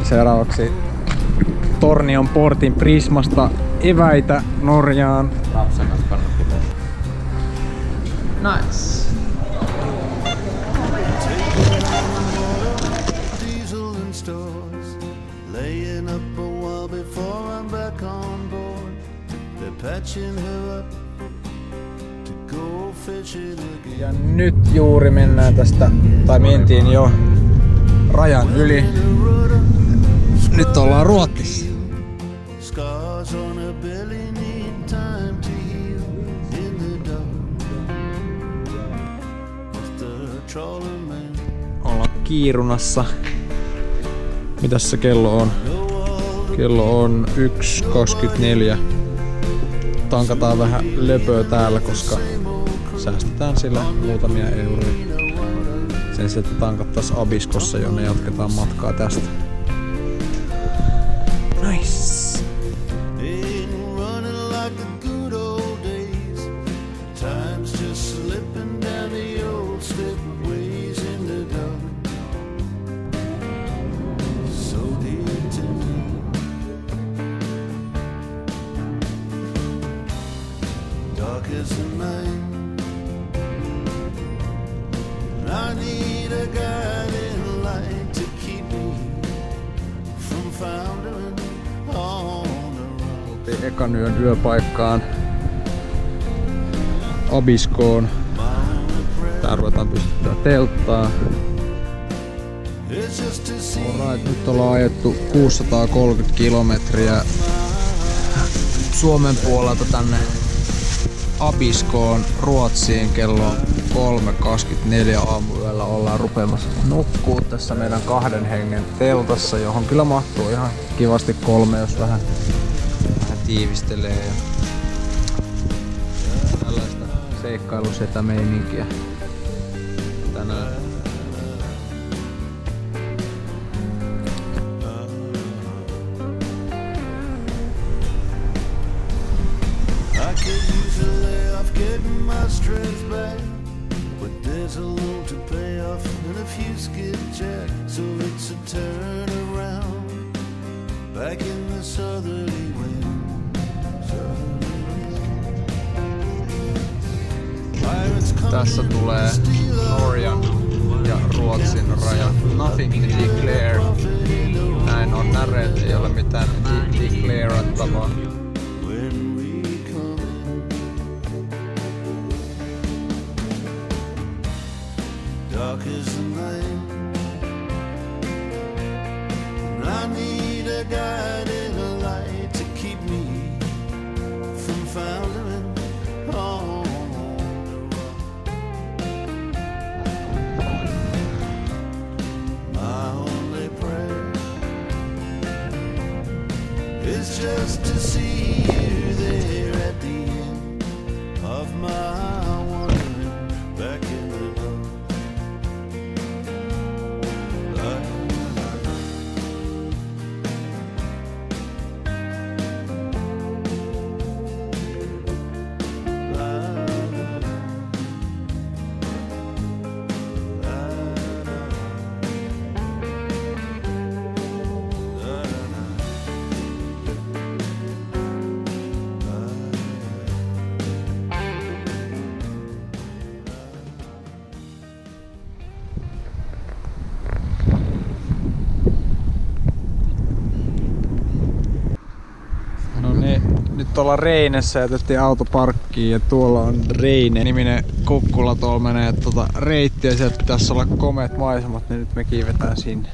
Seuraavaksi Tornion portin Prismasta eväitä Norjaan. Rapsakas kannatti. Nice. Ja nyt juuri mennään tästä, tai mentiin jo rajan yli. Nyt ollaan Ruotsissa. Ollaan Kiirunassa. Mitäs se kello on? Kello on 1.24. Tankataan vähän löpöä täällä, koska säästetään sillä muutamia euroja. Sen sijaan, että tankattais Abiskossa, jonne jatketaan matkaa tästä. Nice. Ekan yön yöpaikkaan Abiskoon. Tää ruvetaan pystyttää telttaa. Alright, nyt ollaan ajettu 630 kilometriä Suomen puolelta tänne Abiskoon Ruotsiin. Kello 3.24 aamuyöllä ollaan rupeamassa nukkuu tässä meidän 2 hengen teltassa, johon kyllä mahtuu ihan kivasti 3, jos vähän tiivistelee ja tällaista seikkailusetämeininkiä tänään. Tässä tulee Norjan ja Ruotsin raja. Nothing to declare. Näin on näreet, ei ole mitään declarattavaa. Just to see you there at the end of my wandering back in the dark. Nyt ollaan Reinessä, jätettiin auto parkkiin ja tuolla on Reine-niminen kukkula, tuolla menee reittiä, sieltä pitäisi olla komeat maisemat, niin nyt me kiivetään sinne.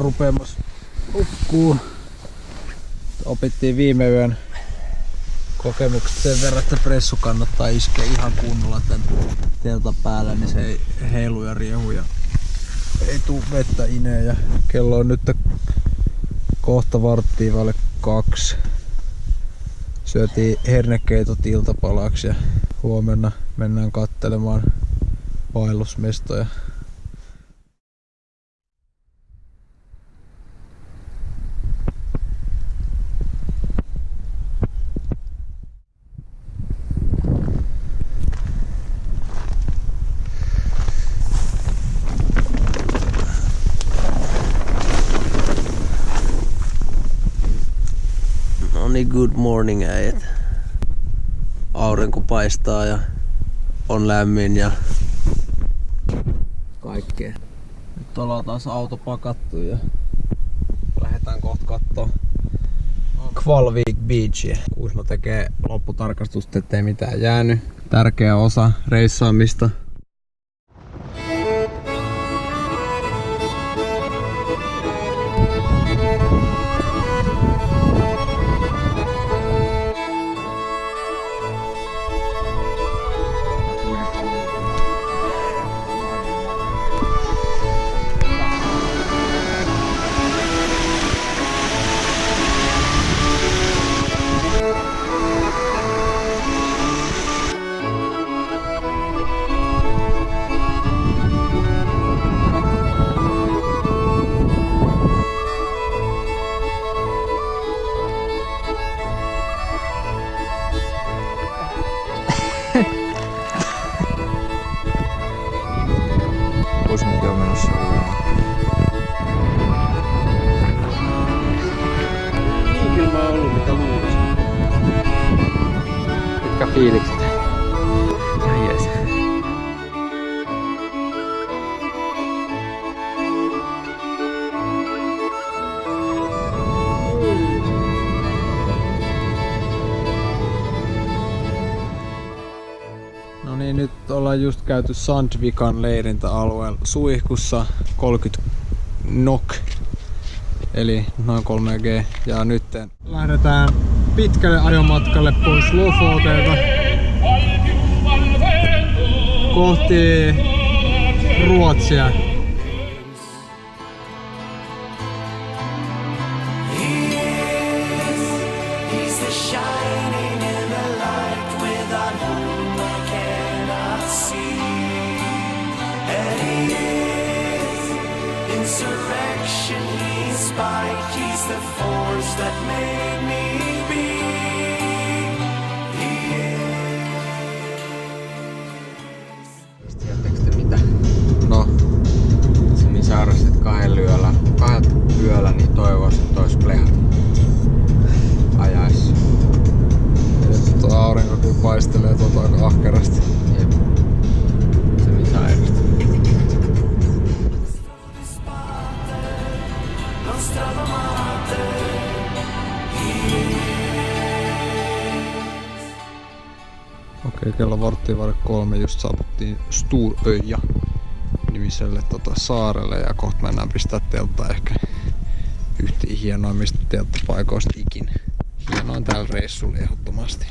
rupeamas hukkuu. Opittiin viime yön kokemukset sen verran, että pressu kannattaa iskeä ihan kunnolla tän teltan päällä, niin se ei heilu ja riehu ja ei tuu vettä ineen. Ja kello on nyt kohta 1:15. Syötiin hernekeitot iltapalaksi ja huomenna mennään kattelemaan vaellusmestoja. Good morning äijät. Aurinko paistaa ja on lämmin ja kaikkea. Nyt ollaan taas auto pakattu ja lähdetään kohta kattoo Kvalvik Beachia. Kuusma tekee lopputarkastusta, ettei mitään jäänyt. Tärkeä osa reissaamista. Kuusmakin on menossa uimaan. Niin kylmä on ollut mitä luulisin. Mitkä fiilikset? Ihan jees. No niin, nyt ollaan just käyty Sandvikan leirintäalueella suihkussa 30 NOK eli noin 3G ja nyt lähdetään pitkälle ajomatkalle pois Lofotelta kohti Ruotsia. Insurrection, he's spike, he's the force that made me be. Tiedättekö te mitä? No, Se niin sairas, että kahdet yöllä niin toivoisin, että ois plehat ajais. tuo aurinko kyllä paistelee tuota aika ahkerasti. Jep. Se niin sairasta. Okei, kello 3:15 just saavuttiin Storöja nimiselle saarelle ja kohta mennään pistää telttaa ehkä yhtiin hienoimmista telttapaikoista ikinä. Hienoin täällä reissulla ehdottomasti.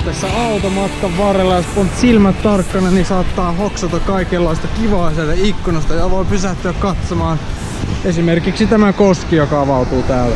Tässä automatkan varrella, jos on silmät tarkkana, niin saattaa hoksata kaikenlaista kivaa sieltä ikkunasta ja voi pysähtyä katsomaan esimerkiksi tämä koski, joka avautuu täällä.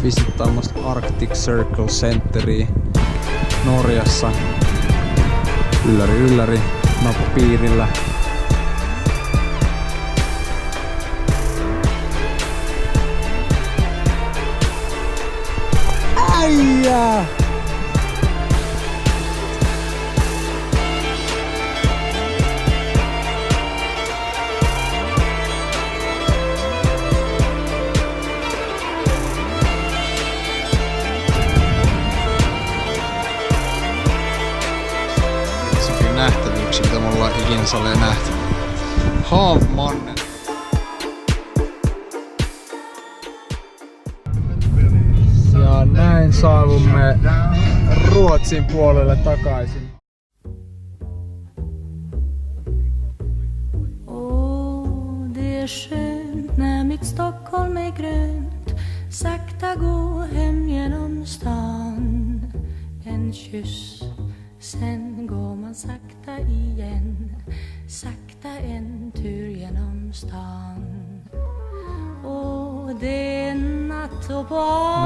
visittaamassa Arctic Circle Centeria Norjassa. Ylläri, napapiirillä. Äijää! Nähtävyyksiä, mitä me ollaan ikinä saleen nähty. Haavmannen. Ja näin saavumme Ruotsin puolelle takaisin. Det är skönt när mitt Stockholm är grönt. Sakta gå hem genom stan. En kyss, sen går man sakta igen. Sakta en tur genom stan. Och det är natt och på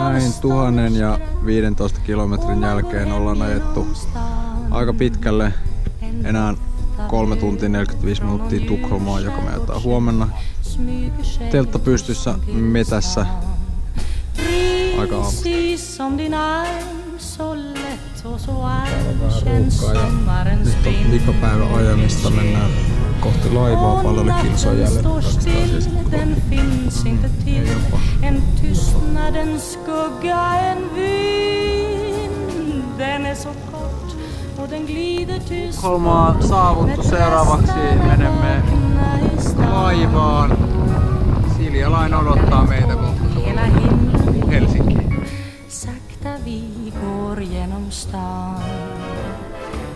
Näin 1015 kilometrin jälkeen ollaan ajettu aika pitkälle. Enää 3 tuntia 45 minuuttia Tukholmaan, joka me ajetaan huomenna. Teltta pystyssä metässä aika aamusta. Täällä on vähän ruuhkaa ja nyt on vikapäivän ajamista. Mennään kohti laivaa paljon kilsoa jäljellä. Tukholmaa saavuttu. Seuraavaksi menemme laivaan. Silja Line odottaa meitä kohta Helsinkiin. Sakta vi går genom stan.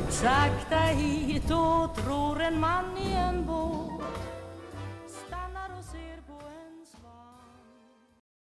Sakta hitåt ror en man i en båt. Stannar och ser på